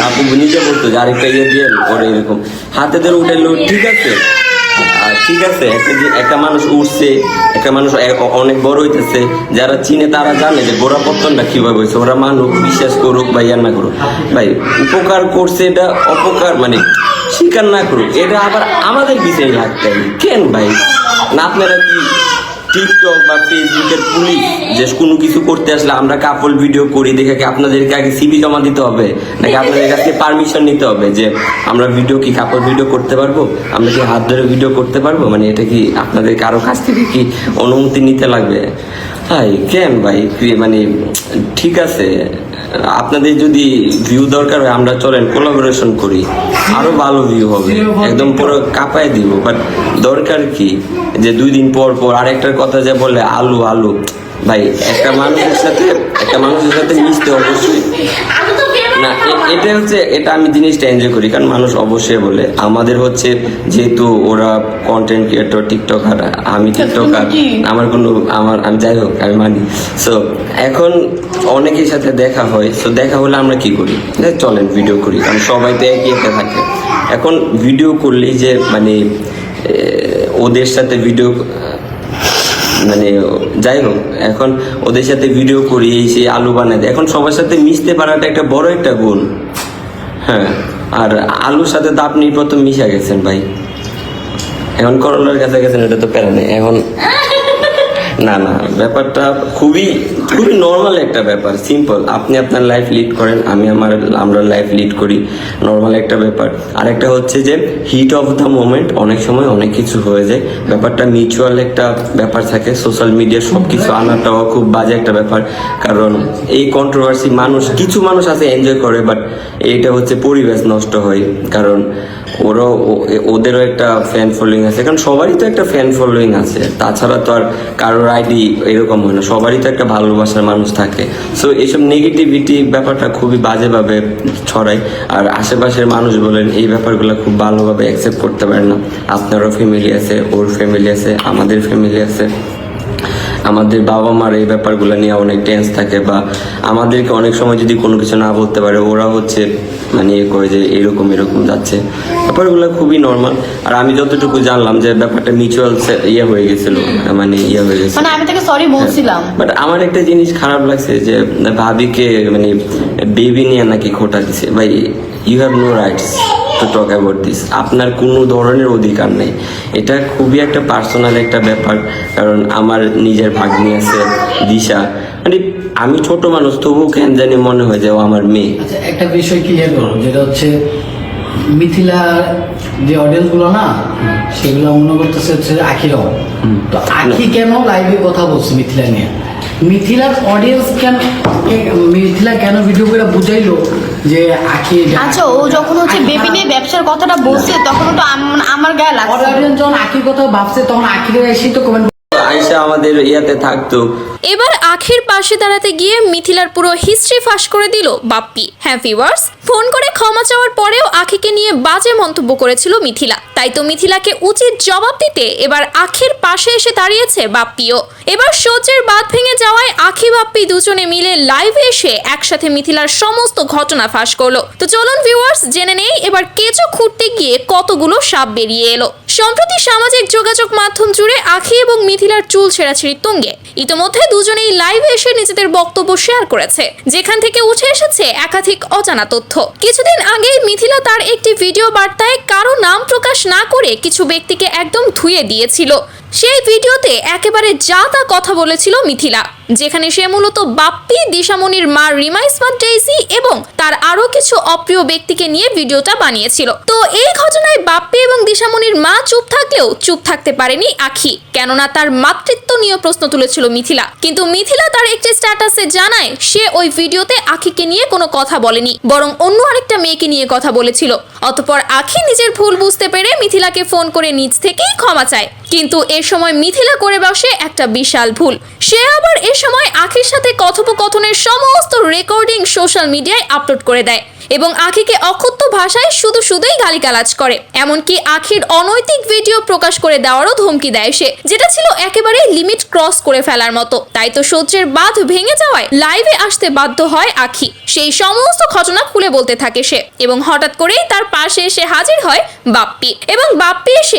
আপু নিজে বলতো যে আরেকটা ইয়ে দিয়ে ওরে এরকম হাতে ধরে উঠাইলো, ঠিক আছে ঠিক আছে, একটা মানুষ উঠছে, একটা মানুষ অনেক বড় হইতেছে, যারা চিনে তারা জানে যে গোড়াপত্তনটা কিভাবে হয়েছে, ওরা মানুষ বিশ্বাস করুক বা ইয়া না করুক, ভাই উপকার করছে এটা অপকার মানে স্বীকার না করুক, এটা আবার আমাদের বিষয় লাগতে কেন ভাই? না আপনারা কি টিকটক বা ফেসবুকের পুলিশ যে কোনো কিছু করতে আসলে আমরা কাপল ভিডিও করি দেখে কি আপনাদেরকে আগে সিভি জমা দিতে হবে, নাকি আপনাদের কাছে পারমিশন নিতে হবে যে আমরা ভিডিও কি কাপল ভিডিও করতে পারবো, আমরা কি হাত ধরে ভিডিও করতে পারবো, মানে এটা কি আপনাদের কারো কাছ থেকে কি অনুমতি নিতে লাগবে? ভাই কেন ভাই, মানে ঠিক আছে আপনাদের যদি ভিউ দরকার হয় আমরা চলেন কোলাবোরেশন করি, আরো ভালো ভিউ হবে, একদম পুরো কাঁপায় দিব, বাট দরকার কি যে 2 দিন পর পর আরেকটার কথা যে বলে আলু আলু, ভাই একটা মানুষের সাথে মিশতে অবশ্যই না, এটা হচ্ছে এটা আমি জিনিসটা এনজয় করি, কারণ মানুষ অবশ্যই বলে আমাদের হচ্ছে যেহেতু ওরা কন্টেন্ট ক্রিয়েটর টিকটকার, আমি টিকটকার, আমি যাই হোক আমি মানি। সো এখন অনেকের সাথে দেখা হয়, সো দেখা হলে আমরা কি করি, চলেন ভিডিও করি, কারণ সবাই তো একই একটা থাকে। এখন ভিডিও করলেই যে মানে ওদের সাথে ভিডিও মানে যাই হোক, এখন ওদের সাথে ভিডিও করি সেই আলু বানাই দেয়, এখন সবার সাথে মিশতে পারাটা একটা বড় একটা গুণ। হ্যাঁ, আর আলুর সাথে তো আপনি প্রথম মিশে গেছেন ভাই, এখন করলার কাছে গেছেন, এটা তো প্যারা নেই এখন। না না, ব্যাপারটা খুবই খুবই নর্মাল একটা ব্যাপার, সিম্পল। আপনি আপনার লাইফ লিড করেন, আমরা লাইফ লিড করি, নর্মাল একটা ব্যাপার। আরেকটা হচ্ছে যে হিট অফ দ্য মোমেন্ট, অনেক সময় অনেক কিছু হয়ে যায়, ব্যাপারটা মিউচুয়াল একটা ব্যাপার থাকে। সোশ্যাল মিডিয়া সব কিছু আনাটাও খুব বাজে একটা ব্যাপার, কারণ এই কন্ট্রোভার্সি কিছু মানুষ আছে এনজয় করে, বাট এটা হচ্ছে পরিবেশ নষ্ট হয়, কারণ ওদেরও একটা ফ্যান ফলোয়িং আছে, কারণ সবারই তো একটা ফ্যান ফলোয়িং আছে, তাছাড়া তো আর কারোর আইডি এরকম হয় না, সবারই তো একটা ভালোবাসার মানুষ থাকে। সো এইসব নেগেটিভিটি ব্যাপারটা খুবই বাজেভাবে ছড়ায়, আর আশেপাশের মানুষ বলেন এই ব্যাপারগুলো খুব ভালোভাবে অ্যাকসেপ্ট করতে পারেন না। আপনারও ফ্যামিলি আছে, ওর ফ্যামিলি আছে, আমাদের ফ্যামিলি আছে, আমাদের বাবা মার এই ব্যাপারগুলো নিয়ে অনেক টেন্স থাকে, বা আমাদেরকে অনেক সময় যদি কোনো কিছু না বলতে পারে ওরা হচ্ছে মানে করে যে এরকম যাচ্ছে, ব্যাপারগুলো খুবই নর্মাল। আর আমি যতটুকু জানলাম যে ব্যাপারটা মিউচুয়াল হয়ে গেছিল, মানে হয়ে গেছিল, মানে আমি তাকে সরি বলছিলাম, বাট আমার একটা জিনিস খারাপ লাগছে যে ভাবিকে মানে বেবি নিয়ে নাকি খোটা দিছে। ভাই you have no rights to talk about this, আপনার কোনো ধরনের অধিকার নেই, এটা খুবই একটা পার্সোনাল একটা ব্যাপার। কারণ আমার নিজের ভাগ্নি আছে দিশা, মানে আমি ছোট মানুষ, তবু কেন জানি মনে হয় যে ও আমার মেয়ে। আচ্ছা, একটা বিষয় ক্লিয়ার করো, যেটা হচ্ছে মিথিলা যে অডিয়েন্স গুলো না, সেগুলো মনে করতেছে হচ্ছে আখিরাও, তো আখি কেন লাইভে কথা বলছে মিথিলা নিয়ে, মিথিলার অডিয়েন্স মিথিলা কেন ভিডিও করে বুঝাইলো যে আখি। আচ্ছা, ও যখন হচ্ছে বেবি নিয়ে ব্যবসার কথাটা বলছে তখন তো আমার গায়ে লাগছে, অডিয়েন্স যখন আখির কথা ভাবছে তখন আখিরে এসে তো কমেন্ট আয়শা আমাদের ইয়াতে থাকতো। এবার আখির পাশে দাঁড়াতে গিয়ে মিথিলার পুরো হিস্ট্রি ফাঁস করে দিল বাপ্পি। হ্যাঁ ভিউয়ার্স, ফোন করে ক্ষমা চাওয়ার পরেও আখিকে নিয়ে বাজে মন্তব্য করেছিল মিথিলা, তাই তো মিথিলাকে উচিত জবাব দিতে এবার আখির পাশে এসে দাঁড়িয়েছে বাপ্পিও। এবার সহ্যের বাঁধ ভেঙে যাওয়ায় আখি বাপ্পি দুজনে মিলে লাইভে এসে একসাথে মিথিলার সমস্ত ঘটনা ফাঁস করলো। তো চলুন ভিউয়ার্স জেনে নেই এবার কেঁচো খুঁড়তে গিয়ে কতগুলো সাপ বেরিয়ে এলো। সম্প্রতি সামাজিক যোগাযোগ মাধ্যম জুড়ে আখি এবং মিথিলার চুল ছেঁড়াছিঁড়ির তুঙ্গে। ইতিমধ্যে দুজনেই লাইভে এসে নিজেদের বক্তব্য শেয়ার করেছে, যেখান থেকে উঠে এসেছে একাধিক অজানা তথ্য। কিছুদিন আগেই মিথিলা তার একটি ভিডিও বার্তায় কারো নাম প্রকাশ না করে কিছু ব্যক্তিকে একদম ধুয়ে দিয়েছিল। সেই ভিডিওতে একেবারে যা তা কথা বলেছিল মিথিলা, যেখানে সে মূলত বাপ্পি, দিশামণির মা রিমা ইসমাত ডেইজি এবং তার আরো কিছু অপ্রিয় ব্যক্তিকে নিয়ে ভিডিওটা বানিয়েছিল। তো এই ঘটনায় বাপ্পি এবং দিশামণির মা চুপ থাকলেও চুপ থাকতে পারেনি আখি, কেননা তার মাতৃত্ব নিয়ে প্রশ্ন তুলেছিল মিথিলা। কিন্তু মিথিলা তার একটি স্ট্যাটাসে জানায় সে ওই ভিডিওতে আখিকে নিয়ে কোনো কথা বলেনি, বরং অন্য আরেকটা মেয়েকে নিয়ে কথা বলেছিল। অতঃপর আখি নিজের ভুল বুঝতে পেরে মিথিলাকে ফোন করে নিজ থেকেই ক্ষমা চায়, কিন্তু এ সময় মিথিলা করে বসে একটা বিশাল ভুল। সে আবার এ সময় আখির সাথে কথোপকথনের সমস্ত রেকর্ডিং সোশ্যাল মিডিয়ায় আপলোড করে দেয় এবং আখিকে অকথ্য ভাষায় শুধুই গালিগালাজ করে। এমনকি আখির অনৈতিক ভিডিও প্রকাশ করে দেওয়ারও ধমকি দেয় সে, যেটা ছিল একেবারে লিমিট ক্রস করে ফেলার মতো। তাই তো সহ্যের বাঁধ ভেঙে যাওয়ায় লাইভে আসতে বাধ্য হয় আখি। সেই সমস্ত ঘটনা খুলে বলতে থাকে সে এবং হঠাৎ করেই তার পাশে এসে হাজির হয় বাপ্পি এবং বাপ্পি এসে